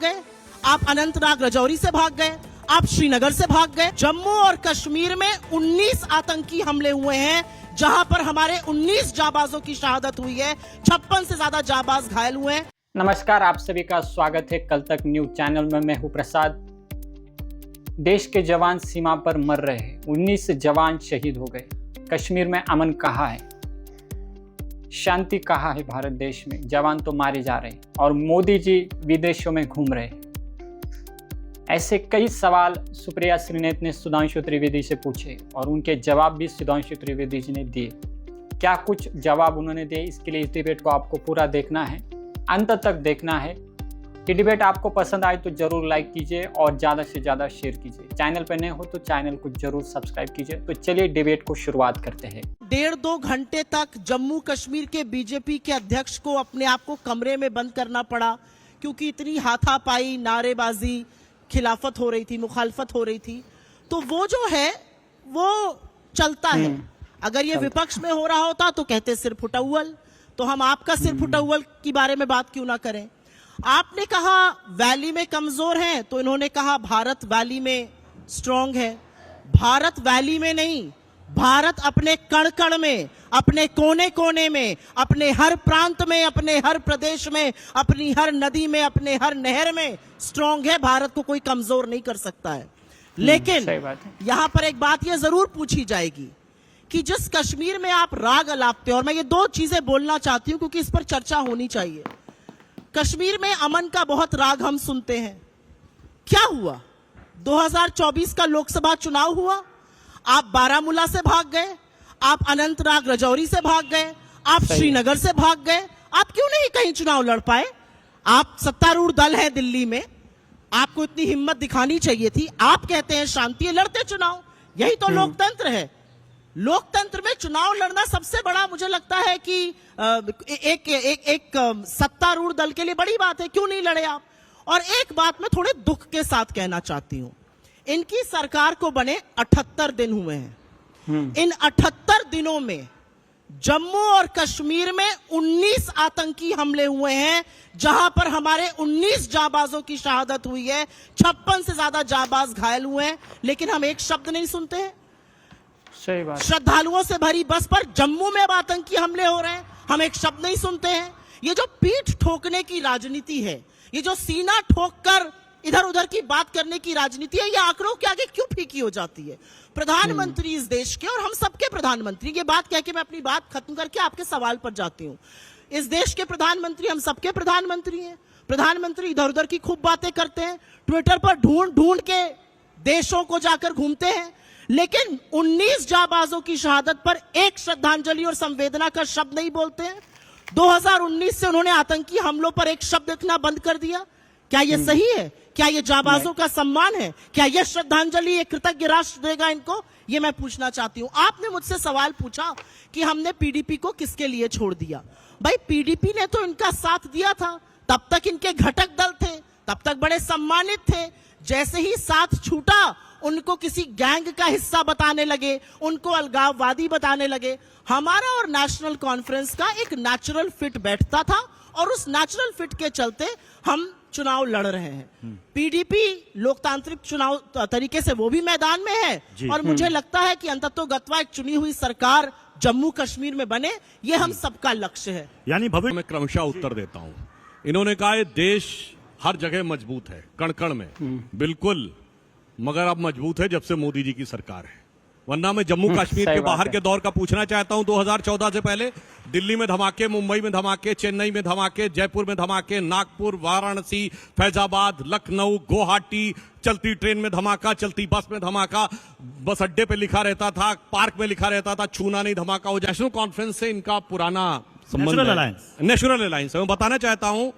गए, आप अनंतनाग राजौरी से भाग गए, आप श्रीनगर से भाग गए। जम्मू और कश्मीर में 19 आतंकी हमले हुए हैं, जहां पर हमारे 19 जाबाजों की शहादत हुई है, 56 से ज्यादा जाबाज घायल हुए हैं। नमस्कार, आप सभी का स्वागत है कल तक न्यूज चैनल में। मैं हूं प्रसाद। देश के जवान सीमा पर मर रहे हैं, 19 जवान शहीद हो गए। कश्मीर में अमन कहाँ है, शांति कहाँ है भारत देश में? जवान तो मारे जा रहे हैं और मोदी जी विदेशों में घूम रहे हैं। ऐसे कई सवाल सुप्रिया श्रीनेत ने सुधांशु त्रिवेदी से पूछे और उनके जवाब भी सुधांशु त्रिवेदी जी ने दिए। क्या कुछ जवाब उन्होंने दिए, इसके लिए इस डिबेट को आपको पूरा देखना है, अंत तक देखना है। ये डिबेट आपको पसंद आए तो जरूर लाइक कीजिए और ज़्यादा से ज़्यादा शेयर कीजिए। चैनल पर नए हो तो चैनल को जरूर सब्सक्राइब कीजिए। तो चलिए डिबेट को शुरुआत करते हैं। 1.5-2 घंटे तक जम्मू कश्मीर के बीजेपी के अध्यक्ष को अपने आप को कमरे में बंद करना पड़ा, क्योंकि इतनी हाथापाई, नारेबाजी, खिलाफत हो रही थी, मुखालफत हो रही थी। तो वो जो है वो चलता है। अगर ये विपक्ष में हो रहा होता तो कहते सिर फुटौल, तो हम आपका सिर फुटौल के बारे में बात क्यों ना करें। आपने कहा वैली में कमजोर हैं, तो इन्होंने कहा भारत वैली में स्ट्रांग है। भारत वैली में नहीं, भारत अपने कण कण में, अपने कोने कोने में, अपने हर प्रांत में, अपने हर प्रदेश में, अपनी हर नदी में, अपने हर नहर में स्ट्रांग है। भारत को कोई कमजोर नहीं कर सकता है। लेकिन यहां पर एक बात यह जरूर पूछी जाएगी कि जिस कश्मीर में आप राग अलापते हैं, और मैं ये 2 चीजें बोलना चाहती हूं क्योंकि इस पर चर्चा होनी चाहिए। कश्मीर में अमन का बहुत राग हम सुनते हैं। क्या हुआ? 2024 का लोकसभा चुनाव हुआ, आप बारामूला से भाग गए, आप अनंतनाग राजौरी से भाग गए, आप श्रीनगर से भाग गए। आप क्यों नहीं कहीं चुनाव लड़ पाए? आप सत्तारूढ़ दल है दिल्ली में, आपको इतनी हिम्मत दिखानी चाहिए थी। आप कहते हैं शांति, लड़ते चुनाव, यही तो लोकतंत्र है। लोकतंत्र में चुनाव लड़ना सबसे बड़ा, मुझे लगता है कि एक सत्तारूढ़ दल के लिए बड़ी बात है। क्यों नहीं लड़े आप? और एक बात मैं थोड़े दुख के साथ कहना चाहती हूं, इनकी सरकार को बने 78 दिन हुए हैं। इन 78 दिनों में जम्मू और कश्मीर में 19 आतंकी हमले हुए हैं, जहां पर हमारे 19 जाबाजों की शहादत हुई है, 56 से ज्यादा जाबाज घायल हुए हैं। लेकिन हम एक शब्द नहीं सुनते हैं। सही बात। श्रद्धालुओं से भरी बस पर जम्मू में अब आतंकी हमले हो रहे हैं, हम एक शब्द नहीं सुनते हैं। ये जो पीठ ठोकने की राजनीति है, ये जो सीना ठोककर इधर उधर की बात करने की राजनीति है, ये आंकड़ों के आगे क्यों फीकी हो जाती है? प्रधानमंत्री इस देश के, और हम सबके प्रधानमंत्री, ये बात कह के मैं अपनी बात खत्म करके आपके सवाल पर जाती हूं। इस देश के प्रधानमंत्री, हम सबके प्रधानमंत्री हैं। प्रधानमंत्री इधर उधर की खूब बातें करते हैं, ट्विटर पर ढूंढ ढूंढ के देशों को जाकर घूमते हैं, लेकिन 19 जाबाजों की शहादत पर एक श्रद्धांजलि और संवेदना का शब्द नहीं बोलते हैं। 2019 से उन्होंने आतंकी हमलों पर एक शब्द लिखना बंद कर दिया। क्या यह सही है? क्या यह जाबाजों का सम्मान है? क्या यह श्रद्धांजलि, एक कृतज्ञ राष्ट्र देगा इनको? यह मैं पूछना चाहती हूं। आपने मुझसे सवाल पूछा कि हमने पीडीपी को किसके लिए छोड़ दिया। भाई, पीडीपी ने तो इनका साथ दिया था, तब तक इनके घटक दल थे, तब तक बड़े सम्मानित थे। जैसे ही साथ छूटा, उनको किसी गैंग का हिस्सा बताने लगे, उनको अलगाववादी बताने लगे। हमारा और नेशनल कॉन्फ्रेंस का एक नेचुरल फिट बैठता था, और उस नेचुरल फिट के चलते हम चुनाव लड़ रहे हैं। पीडीपी लोकतांत्रिक चुनाव तरीके से वो भी मैदान में है, और मुझे लगता है कि अंततोगत्वा एक चुनी हुई सरकार जम्मू कश्मीर में बने, ये हम सबका लक्ष्य है। यानी भविष्य में क्रमशः उत्तर देता हूं। इन्होंने कहा है देश हर जगह मजबूत है, कण कण में, बिल्कुल, मगर अब मजबूत है जब से मोदी जी की सरकार है। वरना मैं जम्मू कश्मीर के बाहर के दौर का पूछना चाहता हूं। 2014 से पहले दिल्ली में धमाके, मुंबई में धमाके, चेन्नई में धमाके, जयपुर में धमाके, नागपुर, वाराणसी, फैजाबाद, लखनऊ, गुवाहाटी, चलती ट्रेन में धमाका, चलती बस में धमाका, बस अड्डे पे लिखा रहता था, पार्क में लिखा रहता था छूना नहीं धमाका हो। नेशनल कॉन्फ्रेंस से इनका पुराना संबंध है, नेशनल अलायंस है। मैं बताना चाहता हूं,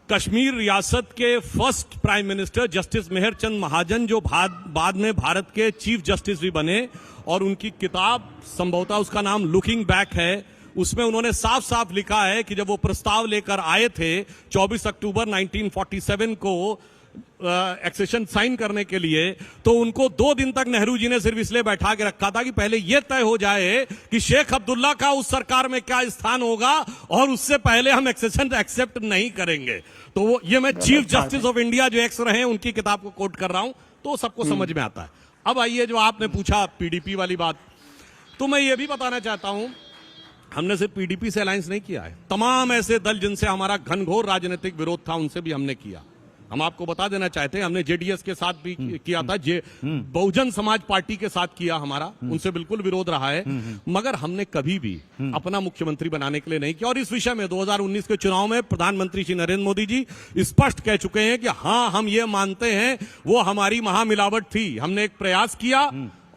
कश्मीर रियासत के first prime minister justice Meharchand Mahajan, जो बाद में भारत के चीफ जस्टिस भी बने, और उनकी किताब संभवतः उसका नाम लुकिंग बैक है, उसमें उन्होंने साफ साफ लिखा है कि जब वो प्रस्ताव लेकर आए थे 24 अक्टूबर 1947 को एक्सेशन साइन करने के लिए, तो उनको 2 दिन तक नेहरू जी ने सिर्फ इसलिए बैठा के रखा था कि पहले यह तय हो जाए कि शेख अब्दुल्ला का उस सरकार में क्या स्थान होगा, और उससे पहले हम एक्सेशन एक्सेप्ट नहीं करेंगे। तो ये मैं चीफ जस्टिस ऑफ इंडिया जो एक्स रहे हैं उनकी किताब को कोट कर रहा हूं, तो सबको समझ में आता है। अब आइए, जो आपने पूछा पीडीपी वाली बात, तो मैं ये भी बताना चाहता हूं, हमने सिर्फ पीडीपी से अलायंस नहीं किया है, तमाम ऐसे दल जिनसे हमारा घनघोर राजनीतिक विरोध था उनसे भी हमने किया। हम आपको बता देना चाहते हैं, हमने जेडीएस के साथ भी किया था, बहुजन समाज पार्टी के साथ किया हमारा, उनसे बिल्कुल विरोध रहा है, मगर हमने कभी भी अपना मुख्यमंत्री बनाने के लिए नहीं किया। और इस विषय में 2019 के चुनाव में प्रधानमंत्री श्री नरेंद्र मोदी जी स्पष्ट कह चुके हैं कि हाँ, हम ये मानते हैं वो हमारी महामिलावट थी, हमने एक प्रयास किया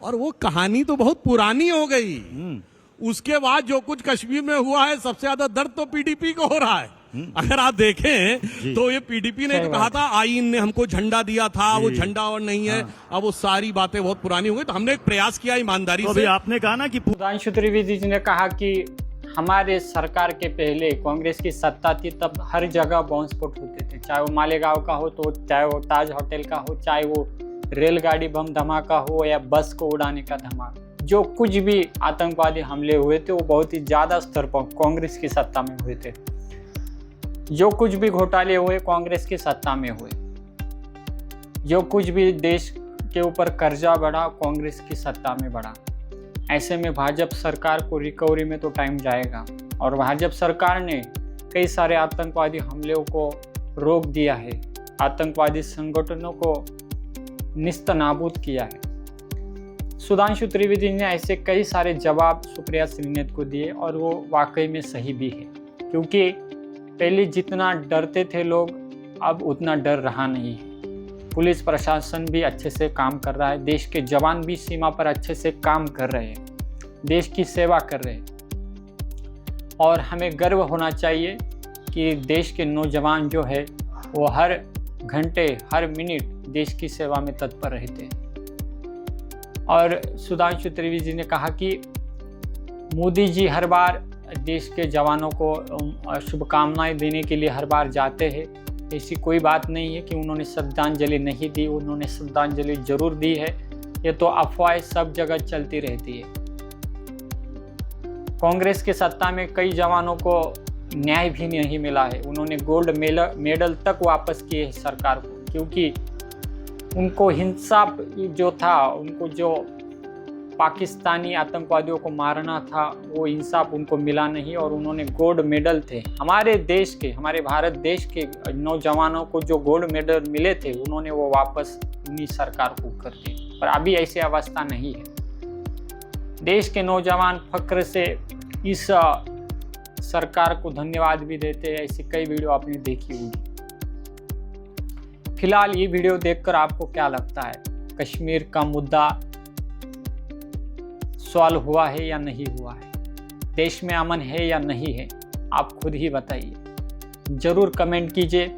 और वो कहानी तो बहुत पुरानी हो गई। उसके बाद जो कुछ कश्मीर में हुआ है, सबसे ज्यादा दर्द तो पीडीपी को हो रहा है। अगर आप देखें तो ये पीडीपी ने जो कहा था आईन ने हमको झंडा दिया था, वो झंडा और नहीं है, अब वो सारी बातें बहुत पुरानी हो गई। तो हमने एक प्रयास किया ईमानदारी से। आपने कहा ना कि सुधांशु त्रिवेदी जी ने कहा कि हमारे सरकार के पहले कांग्रेस की सत्ता थी, तब हर जगह बॉम्ब स्फोट होते थे, चाहे वो मालेगांव का हो, तो चाहे वो ताज होटल का हो, चाहे वो रेलगाड़ी बम धमाका हो या बस को उड़ाने का धमाका, जो कुछ भी आतंकवादी हमले हुए थे वो बहुत ही ज्यादा स्तर पर कांग्रेस की सत्ता में हुए थे। जो कुछ भी घोटाले हुए कांग्रेस की सत्ता में हुए, जो कुछ भी देश के ऊपर कर्जा बढ़ा कांग्रेस की सत्ता में बढ़ा। ऐसे में भाजपा सरकार को रिकवरी में तो टाइम जाएगा, और भाजपा सरकार ने कई सारे आतंकवादी हमलों को रोक दिया है, आतंकवादी संगठनों को निस्तनाबूद किया है। सुधांशु त्रिवेदी ने ऐसे कई सारे जवाब सुप्रिया श्रीनेत को दिए, और वो वाकई में सही भी है, क्योंकि पहले जितना डरते थे लोग, अब उतना डर रहा नहीं है। पुलिस प्रशासन भी अच्छे से काम कर रहा है, देश के जवान भी सीमा पर अच्छे से काम कर रहे हैं, देश की सेवा कर रहे हैं। और हमें गर्व होना चाहिए कि देश के नौजवान जो है वो हर घंटे हर मिनट देश की सेवा में तत्पर रहते हैं। और सुधांशु त्रिवेदी जी ने कहा कि मोदी जी हर बार देश के जवानों को शुभकामनाएं देने के लिए हर बार जाते हैं, ऐसी कोई बात नहीं है कि उन्होंने श्रद्धांजलि नहीं दी, उन्होंने श्रद्धांजलि जरूर दी है। ये तो अफवाहें सब जगह चलती रहती है। कांग्रेस के सत्ता में कई जवानों को न्याय भी नहीं मिला है, उन्होंने गोल्ड मेडल तक वापस किए है सरकार को, क्योंकि उनको हिंसा जो था, उनको जो पाकिस्तानी आतंकवादियों को मारना था, वो इंसाफ उनको मिला नहीं, और उन्होंने गोल्ड मेडल थे हमारे देश के, हमारे भारत देश के नौजवानों को जो गोल्ड मेडल मिले थे, उन्होंने वो वापस उन्हीं सरकार को कर दिए। पर अभी ऐसी अवस्था नहीं है। देश के नौजवान फक्र से इस सरकार को धन्यवाद भी देते हैं। ऐसी कई वीडियो आपने देखी होगी। फिलहाल ये वीडियो देखकर आपको क्या लगता है, कश्मीर का मुद्दा सॉल्व हुआ है या नहीं हुआ है, देश में अमन है या नहीं है, आप खुद ही बताइए। ज़रूर कमेंट कीजिए,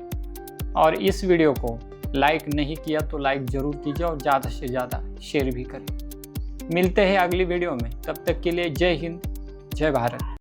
और इस वीडियो को लाइक नहीं किया तो लाइक ज़रूर कीजिए, और ज़्यादा से ज़्यादा शेयर भी करें। मिलते हैं अगली वीडियो में, तब तक के लिए जय हिंद, जय भारत।